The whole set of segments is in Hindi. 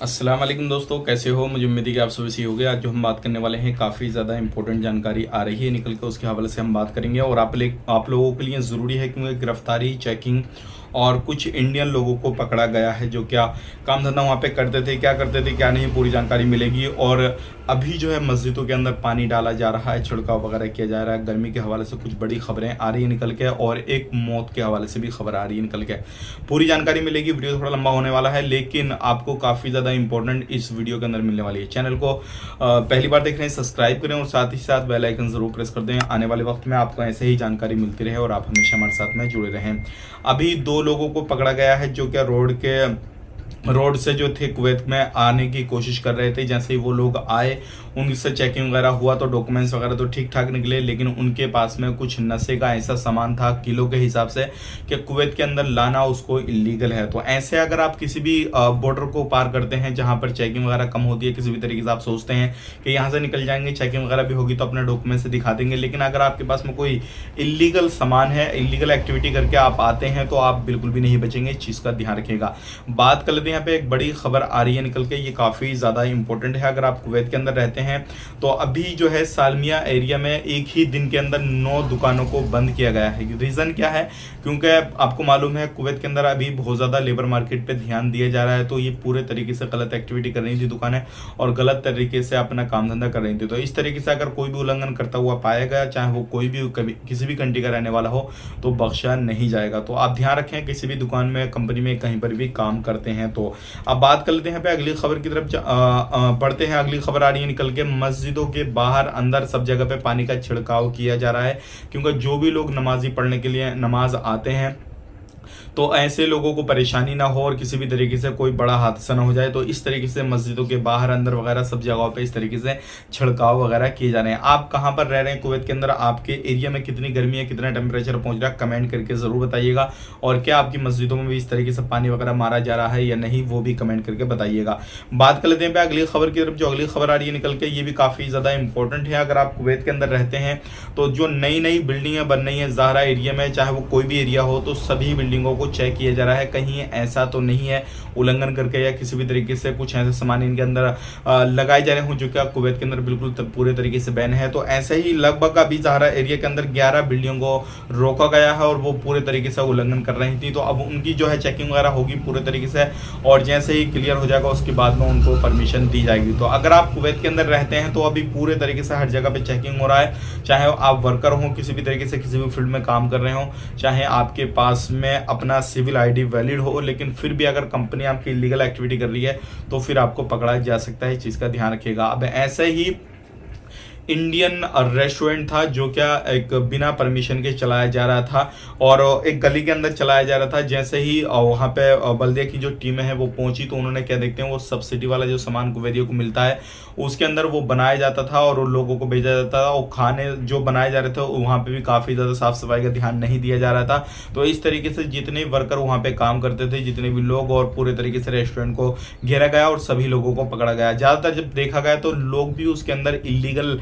अस्सलाम वालेकुम दोस्तों, कैसे हो। मुझे उम्मीद है कि आप सभी सही हो गए। आज जो हम बात करने वाले हैं काफ़ी ज़्यादा इंपॉर्टेंट जानकारी आ रही है निकल के, उसके हवाले से हम बात करेंगे। और आप लोगों के लिए ज़रूरी है क्योंकि गिरफ्तारी चेकिंग और कुछ इंडियन लोगों को पकड़ा गया है जो क्या काम धंधा वहाँ पे करते थे, क्या करते थे क्या नहीं, पूरी जानकारी मिलेगी। और अभी जो है मस्जिदों के अंदर पानी डाला जा रहा है, छिड़काव वगैरह किया जा रहा है। गर्मी के हवाले से कुछ बड़ी खबरें आ रही है निकल के, और एक मौत के हवाले से भी खबर आ रही है निकल के। पूरी जानकारी मिलेगी। वीडियो थोड़ा लंबा होने वाला है लेकिन आपको काफ़ी ज़्यादा इंपॉर्टेंट इस वीडियो के अंदर मिलने वाली है। चैनल को पहली बार देख रहे हैं सब्सक्राइब करें और साथ ही साथ बेल आइकन जरूर प्रेस कर दें। आने वाले वक्त में आपको ऐसे ही जानकारी मिलती रहे और आप हमेशा हमारे साथ में जुड़े रहें। अभी 2 लोगों को पकड़ा गया है जो क्या रोड से जो थे कुवैत में आने की कोशिश कर रहे थे। जैसे ही वो लोग आए उनसे चेकिंग वगैरह हुआ तो डॉक्यूमेंट्स वगैरह तो ठीक ठाक निकले, लेकिन उनके पास में कुछ नशे का ऐसा सामान था किलो के हिसाब से कि कुवैत के अंदर लाना उसको इलीगल है। तो ऐसे अगर आप किसी भी बॉर्डर को पार करते हैं जहां पर चेकिंग वगैरह कम होती है, किसी भी तरीके से आप सोचते हैं कि यहाँ से निकल जाएंगे, चेकिंग वगैरह भी होगी तो अपने डॉक्यूमेंट से दिखा देंगे, लेकिन अगर आपके पास में कोई इलीगल सामान है, इलीगल एक्टिविटी करके आप आते हैं तो आप बिल्कुल भी नहीं बचेंगे। इस चीज़ का ध्यान रखिएगा। बात कर लेते हैं, यहाँ पे एक बड़ी खबर आ रही है निकल के, ये काफ़ी ज़्यादा इंपॉर्टेंट है। अगर आप कुवैत के अंदर रहते हैं तो अभी जो है सालमिया एरिया में एक ही दिन के अंदर 9 दुकानों को बंद किया गया है। रीज़न क्या है? क्योंकि आपको मालूम है कुवैत के अंदर अभी बहुत ज़्यादा लेबर मार्केट पे ध्यान दिया जा रहा है, तो ये पूरे तरीके से गलत एक्टिविटी कर रही थी दुकानें और गलत तरीके से अपना काम धंधा कर रही थी। तो इस तरीके से अगर कोई भी उल्लंघन करता हुआ पाया गया, चाहे वो कोई भी किसी भी कंट्री का रहने वाला हो, तो बख्शा नहीं जाएगा। तो आप ध्यान रखें, किसी भी दुकान में, कंपनी में, कहीं पर भी काम करते हैं तो। अब बात कर लेते हैं पे अगली खबर की तरफ पढ़ते हैं। अगली खबर आ रही है निकल के, मस्जिदों के बाहर अंदर सब जगह पे पानी का छिड़काव किया जा रहा है क्योंकि जो भी लोग नमाजी पढ़ने के लिए नमाज आते हैं तो ऐसे लोगों को परेशानी ना हो और किसी भी तरीके से कोई बड़ा हादसा ना हो जाए। तो इस तरीके से मस्जिदों के बाहर अंदर वगैरह सब जगहों पे इस तरीके से छिड़काव वगैरह किए जा रहे हैं। आप कहां पर रह रहे हैं कुवैत के अंदर, आपके एरिया में कितनी गर्मी है, कितना टेम्परेचर पहुंच रहा है, कमेंट करके जरूर बताइएगा। और क्या आपकी मस्जिदों में भी इस तरीके से पानी वगैरह मारा जा रहा है या नहीं, वो भी कमेंट करके बताइएगा। बात कर लेते हैं अगली खबर की तरफ। जो अगली खबर आ रही है निकल के, ये भी काफी ज्यादा इंपॉर्टेंट है। अगर आप कुवैत के अंदर रहते हैं तो जो नई नई बिल्डिंगें बन रही है ज़हरा एरिया में, चाहे वो कोई भी एरिया हो, तो सभी बिल्डिंगों को चेक किया जा रहा है। कहीं ऐसा तो नहीं है उल्लंघन करके या किसी भी तरीके से कुछ ऐसे सामान इनके अंदर लगाए जा रहे हो जो कि कुवैत के अंदर बिल्कुल पूरे तरीके से बैन है। तो ऐसे ही लगभग अभी ज़हरा एरिया के अंदर 11 बिल्डिंगों को रोका गया है और वो पूरे तरीके से उल्लंघन कर रही थी। तो अब उनकी जो है चेकिंग वगैरह होगी पूरे तरीके से, और जैसे ही क्लियर हो जाएगा उसके बाद में उनको परमिशन दी जाएगी। तो अगर आप कुवैत के अंदर रहते हैं तो अभी पूरे तरीके से हर जगह पे चेकिंग हो रहा है, चाहे आप वर्कर हो, किसी भी तरीके से किसी भी फील्ड में काम कर रहे हो, चाहे आपके पास में अपना सिविल ID वैलिड हो, लेकिन फिर भी अगर कंपनी आपकी इलीगल एक्टिविटी कर रही है तो फिर आपको पकड़ा जा सकता है। इस चीज़ का ध्यान रखिएगा। अब ऐसे ही इंडियन रेस्टोरेंट था जो क्या एक बिना परमिशन के चलाया जा रहा था और एक गली के अंदर चलाया जा रहा था। जैसे ही वहाँ पे बल्दिया की जो टीमें हैं वो पहुंची तो उन्होंने क्या देखते हैं, वो सब्सिडी वाला जो सामान कुवैतियों को मिलता है उसके अंदर वो बनाया जाता था और उन लोगों को भेजा जाता था। और खाने जो बनाए जा रहे थे वहाँ पे भी काफ़ी ज़्यादा साफ सफाई का ध्यान नहीं दिया जा रहा था। तो इस तरीके से जितने वर्कर वहाँ पे काम करते थे, जितने भी लोग, और पूरे तरीके से रेस्टोरेंट को घेरा गया और सभी लोगों को पकड़ा गया। ज़्यादातर जब देखा गया तो लोग भी उसके अंदर इलीगल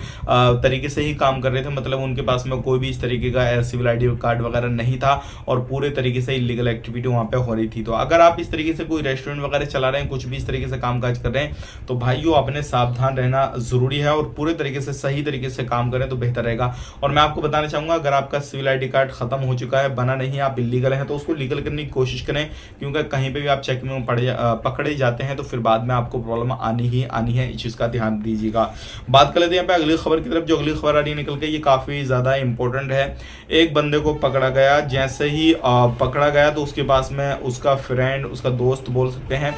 तरीके से ही काम कर रहे थे, मतलब उनके पास में कोई भी इस तरीके का सिविल ID कार्ड वगैरह नहीं था और पूरे तरीके से इलीगल एक्टिविटी वहाँ पे हो रही थी। तो अगर आप इस तरीके से कोई रेस्टोरेंट वगैरह चला रहे हैं, कुछ भी इस तरीके से काम काज कर रहे हैं, तो भाइयों अपने सावधान रहना जरूरी है और पूरे तरीके से सही तरीके से काम करें तो बेहतर रहेगा। और मैं आपको बताना चाहूंगा, अगर आपका सिविल ID कार्ड खत्म हो चुका है, बना नहीं है, आप इलीगल हैं, तो उसको लीगल करने की कोशिश करें, क्योंकि कहीं पर भी आप चेकिंग में पकड़े जाते हैं तो फिर बाद में आपको प्रॉब्लम आनी ही आनी है। इस चीज़ का ध्यान दीजिएगा। बात कर लेते हैं अगली खबर की तरफ। जो अगली खबर आ रही है निकल के, ये काफ़ी ज़्यादा इंपॉर्टेंट है। एक बंदे को पकड़ा गया, जैसे ही पकड़ा गया तो उसके पास में उसका फ्रेंड, उसका दोस्त बोल सकते हैं,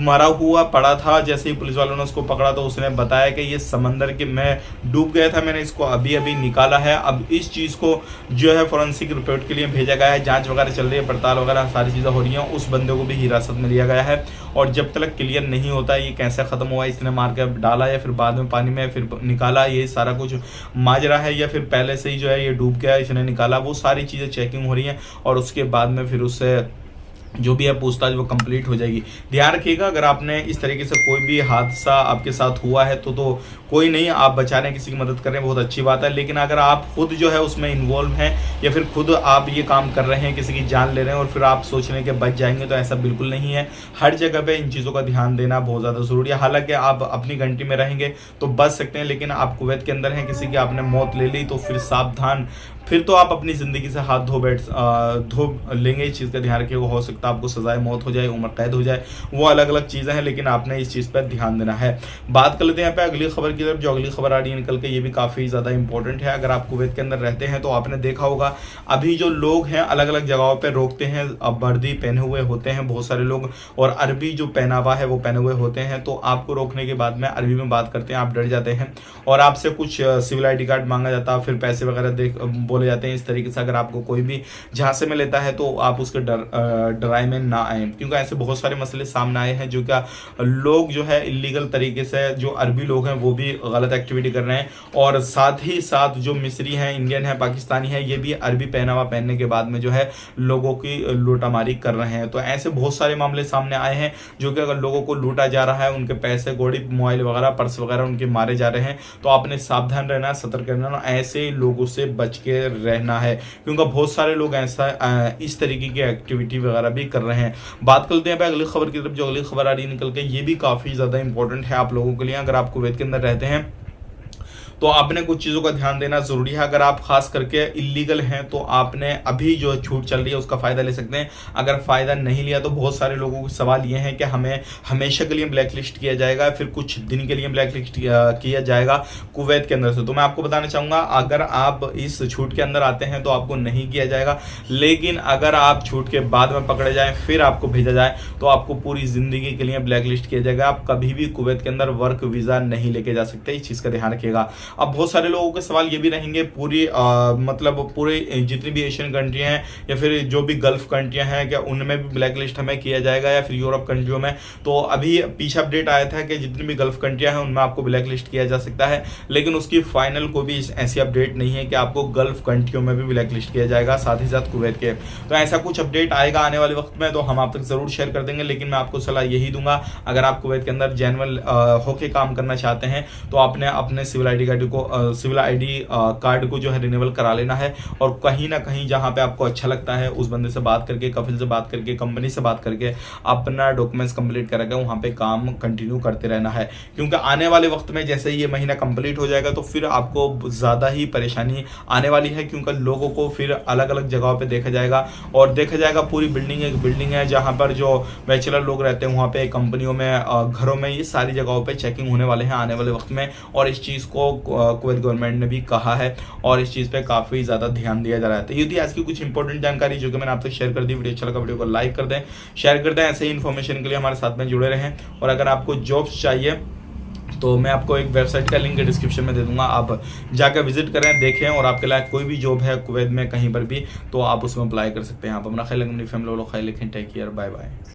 मरा हुआ पड़ा था। जैसे ही पुलिस वालों ने उसको पकड़ा तो उसने बताया कि ये समंदर के मैं डूब गया था, मैंने इसको अभी अभी निकाला है। अब इस चीज़ को जो है फॉरेंसिक रिपोर्ट के लिए भेजा गया है, जाँच वगैरह चल रही है, पड़ताल वगैरह सारी चीज़ें हो रही हैं। उस बंदे को भी हिरासत में लिया गया है और जब तक क्लियर नहीं होता ये कैसे ख़त्म हुआ, इसने मार के डाला या फिर बाद में पानी में फिर निकाला, ये सारा कुछ माजरा है, या फिर पहले से ही जो है ये डूब गया, इसने निकाला, वो सारी चीज़ें चेकिंग हो रही हैं और उसके बाद में फिर उससे जो भी है पूछताछ वो कंप्लीट हो जाएगी। ध्यान रखिएगा, अगर आपने इस तरीके से कोई भी हादसा आपके साथ हुआ है तो कोई नहीं, आप बचा रहे हैं, किसी की मदद कर रहे हैं, बहुत अच्छी बात है। लेकिन अगर आप खुद जो है उसमें इन्वॉल्व हैं या फिर खुद आप ये काम कर रहे हैं, किसी की जान ले रहे हैं और फिर आप सोच रहे हैं कि बच जाएंगे, तो ऐसा बिल्कुल नहीं है। हर जगह पे इन चीज़ों का ध्यान देना बहुत ज़्यादा ज़रूरी है। हालांकि आप अपनी कंट्री में रहेंगे तो बच सकते हैं, लेकिन आप कुवैत के अंदर हैं, किसी की आपने मौत ले ली तो फिर सावधान, फिर तो आप अपनी ज़िंदगी से हाथ धो लेंगे। इस चीज़ का ध्यान रखिएगा, हो सकता है आपको सजाए मौत हो जाए, उम्र कैद हो जाए, वो अलग अलग चीज़ें हैं, लेकिन आपने इस चीज़ पर ध्यान देना है। बात कर लेते हैं यहाँ पे अगली खबर की तरफ। जो अगली खबर आ रही है निकल के, ये भी काफ़ी ज़्यादा इंपॉर्टेंट है। अगर आप कुवैत के अंदर रहते हैं तो आपने देखा होगा अभी जो लोग हैं अलग अलग जगहों पर रोकते हैं, अब वर्दी पहने हुए होते हैं बहुत सारे लोग, और अरबी जो पहनावा है वो पहने हुए होते हैं। तो आपको रोकने के बाद में अरबी में बात करते हैं, आप डर जाते हैं और आपसे कुछ सिविल ID कार्ड मांगा जाता है, फिर पैसे वगैरह बोले जाते हैं। इस तरीके से अगर आपको कोई भी झांसे में लेता है तो आप उसके डराए में ना आए, क्योंकि ऐसे बहुत सारे मसले सामने आए हैं जो क्या लोग जो है इलीगल तरीके से, जो अरबी लोग हैं वो भी गलत एक्टिविटी कर रहे हैं, और साथ ही साथ जो मिस्री हैं, इंडियन है, पाकिस्तानी है, ये भी अरबी पहनावा पहनने के बाद में जो है लोगों की लूटामारी कर रहे हैं। तो ऐसे बहुत सारे मामले सामने आए हैं जो कि अगर लोगों को लूटा जा रहा है, उनके पैसे, गोड़ी, मोबाइल वगैरह, पर्स वगैरह उनके मारे जा रहे हैं, तो आपने सावधान रहना, सतर्क रहना, ऐसे लोगों से बच के रहना है, क्योंकि बहुत सारे लोग ऐसा इस तरीके की एक्टिविटी वगैरह भी कर रहे हैं। बात करते हैं अगली खबर की तरफ। जो अगली खबर आ रही है निकल के, ये भी काफ़ी ज़्यादा इंपॉर्टेंट है आप लोगों के लिए। अगर आप कुवैत के अंदर रहते हैं तो आपने कुछ चीज़ों का ध्यान देना ज़रूरी है। अगर आप खास करके इलीगल हैं तो आपने अभी जो छूट चल रही है उसका फ़ायदा ले सकते हैं। अगर फ़ायदा नहीं लिया तो बहुत सारे लोगों को सवाल ये है कि हमें हमेशा के लिए ब्लैक लिस्ट किया जाएगा, फिर कुछ दिन के लिए ब्लैक लिस्ट किया जाएगा कुवैत के अंदर से। तो मैं आपको बताना चाहूँगा, अगर आप इस छूट के अंदर आते हैं तो आपको नहीं किया जाएगा, लेकिन अगर आप छूट के बाद में पकड़े जाएँ, फिर आपको भेजा जाए, तो आपको पूरी ज़िंदगी के लिए ब्लैक लिस्ट किया जाएगा। आप कभी भी कुवैत के अंदर वर्क वीज़ा नहीं लेके जा सकते, इस चीज़ का ध्यान रखिएगा। अब बहुत सारे लोगों के सवाल ये भी रहेंगे, मतलब पूरे जितनी भी एशियन कंट्री हैं या फिर जो भी गल्फ कंट्रियां हैं, क्या उनमें भी ब्लैक लिस्ट हमें किया जाएगा या फिर यूरोप कंट्रियों में। तो अभी पीछे अपडेट आया था कि जितनी भी गल्फ कंट्रियां हैं उनमें आपको ब्लैक लिस्ट किया जा सकता है, लेकिन उसकी फाइनल को भी ऐसी अपडेट नहीं है कि आपको गल्फ कंट्रियों में भी ब्लैक लिस्ट किया जाएगा, साथ ही साथ कुवैत के। तो ऐसा कुछ अपडेट आएगा आने वाले वक्त में, तो हम आप तक जरूर शेयर कर देंगे। लेकिन मैं आपको सलाह यही दूंगा, अगर आप कुवैत के अंदर जेन्युइन होके काम करना चाहते हैं तो आपने अपने सिविल ID कार्ड को जो है रिन्यूअल करा लेना है, और कहीं ना कहीं जहां पे आपको अच्छा लगता है उस बंदे से बात करके, कफिल से बात करके, कंपनी से बात करके अपना डॉक्यूमेंट्स कंप्लीट करके वहां पे काम कंटिन्यू करते रहना है। क्योंकि आने वाले वक्त में जैसे ही ये महीना कंप्लीट हो जाएगा तो फिर आपको ज़्यादा ही परेशानी आने वाली है, क्योंकि लोगों को फिर अलग अलग जगहों पर देखा जाएगा, और देखा जाएगा पूरी एक बिल्डिंग है जहाँ पर जो बैचलर लोग रहते हैं वहाँ पे, कंपनियों में, घरों में, ये सारी जगहों पर चेकिंग होने वाले हैं आने वाले वक्त में। और इस चीज़ को कुवैत गवर्नमेंट ने भी कहा है और इस चीज़ पे काफ़ी ज़्यादा ध्यान दिया जा रहा है। तो ये थी आज की कुछ इंपॉर्टेंट जानकारी जो कि मैंने आपसे शेयर कर दी। वीडियो अच्छा लगा, वीडियो को लाइक कर दें, शेयर कर दें। ऐसे ही इन्फॉर्मेशन के लिए हमारे साथ में जुड़े रहें। और अगर आपको जॉब्स चाहिए तो मैं आपको एक वेबसाइट का लिंक डिस्क्रिप्शन में दे दूंगा, आप जाकर विजिट करें, देखें, और आपके लायक कोई भी जॉब है कुवैत में कहीं पर भी तो आप उसमें अप्लाई कर सकते हैं। आप अपना ख्याल रखें, अपनी फैमिली वालों का ख्याल रखें। Take care, bye bye.